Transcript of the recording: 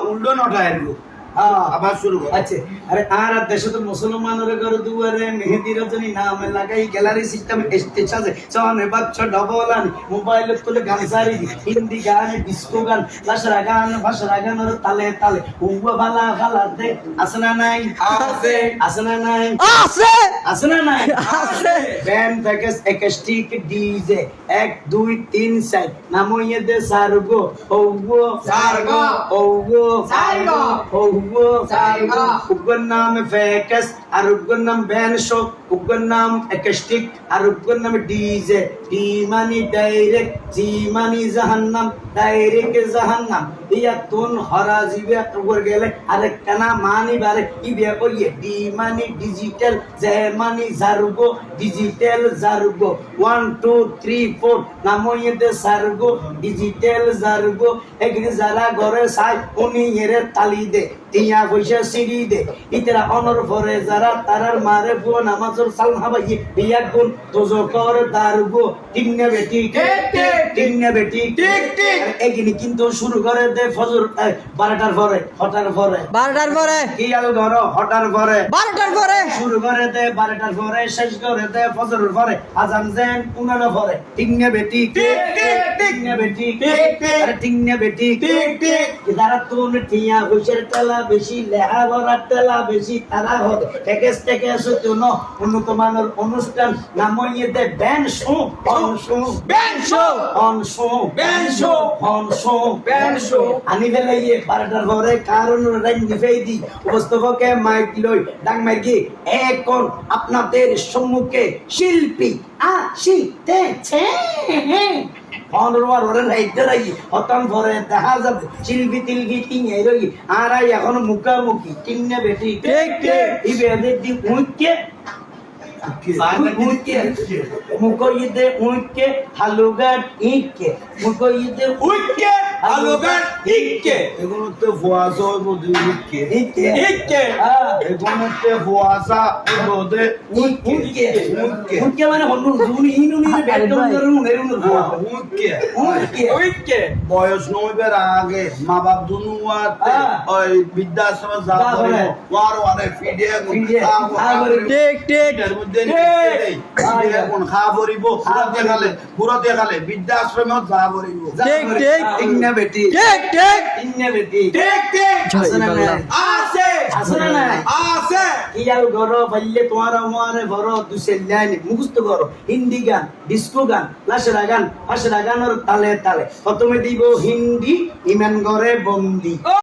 উল্টো নটায় আবার শুরু করো। আচ্ছা আরে আর দেশে তো মুসলমানের ঘর দুয়ারে মেহেদি রজনী নাম লাগাই গ্যালারি সিস্টেম স্টেজ আছে সনে বাচ্চা ডবল আনি মোবাইল তুলে গান সারি হিন্দি গান ডিস্কো গান লাশরা গান ভাষরা গান তালে তালে উঙ্গো ভালা ভালা দে আসনা নাই আছে আসনা নাই আছে আসনা নাই আছে ব্যান্ড প্যাকেজ একাস্টিক ডিজে 1 2 3 4 নামইয়ে দে সারগো ওগো সারগো ওগো সারগো ওগো সারগো উগর নাম প্যাকেজ আর উগর নাম ব্যান্ড শো উগর নাম একাস্টিক আর উগর নাম ডিজে ডি মানি ডাইরেক্ট জি মানি জাহান্নাম ডাইরেক্ট জাহান্নাম ইয়া তুন হরা জিবে উগর গেলে আরে কানা মানি বারে ইবে কইয়ে ডি মানি ডিজিটাল জে মানি জারগো ডিজিটাল জারগো 1 2 3 4 নামইয়ে দে সারগো ডিজিটাল জারগো এগিরে যারা ঘরে সাই উনি এরে তালি দে টিয়া পয়সা সিঁড়ি দে ইতরা অনর পরে যারা তারার মারে বুয়া নামাজের সালাম হাবাই বিয়া গুণ তোজো কর দারগো ঠিক না বেটি ঠিক না বেটি ঠিক এগিনি কিন্তু শুরু করে দে ফজর 12টার পরে হটার পরে 12টার পরে কিয়াল ঘর হটার পরে 12টার পরে শুরু করে দে 12টার পরে শেষ করে দে ফজরের পরে আজান দেন 15 পরে ঠিক না বেটি ঠিক না বেটি আরে ঠিক না বেটি যারা তুন টিয়া বসের তেলা বেশি লেহা ভরার তেলা বেশি তারা হবে প্যাকেজ থেকে আসতো ন উন্নত মানের অনুষ্ঠান নামইয়ে দে band show on show band show on show band show on show band show আনি ফেলাইয়ে 12টার পরে কারণ রাইনি ফেইদি উপস্থাপকে মাইক লই ডাং মাইকি এখন আপনাদের সম্মুখে শিল্পী আসিতেছে অনরওয়ার ওরে রাইতে রাই হতাম পরে দেখা যাবে শিল্পী তিলবি তিঙে রই আর এখন মুখামুখি তিন্নে বেটি ঠিক। ইবে দি উইকে মুকইদে উইকে হালুগাট ইকে মুকইদে উইকে আলুগান ইকে এগুলোতে ফুয়াশা মধ্যে উঠকে ইকে ইকে এগুলোতে ফুয়াশা মধ্যে উইকে উইকে মানে হনু জুনি ইনুনি বেদম করুন এরুন উঠকে উইকে উইকে বয়স নইবার আগে মা বাপ দুনুয়ার ওই বৃদ্ধাশ্রমে যা যা করে করে। ওয়ার ওয়ারে ফিডে ফিডে, খাবরে। ঠিক ঠিক এর মধ্যে এখন খাওয়া পড়িব পুরো দেখালে বৃদ্ধাশ্রমে যা পড়িব ঠিক ঠিক ইন্নে বেটি ঠিক ঠিক ইন্নে বেটি ঠিক ঠিক আসনা না আছে আসনা না আছে ইয়াল গরো বললে তোমার আমারে বড় দুসে লাইন মুখস্থ করো হিন্দি গান ডিস্কো গান লাশরা গান ফাশরা গানের তালে তালে প্রথমে দিব হিন্দি ইমান গরে বন্দি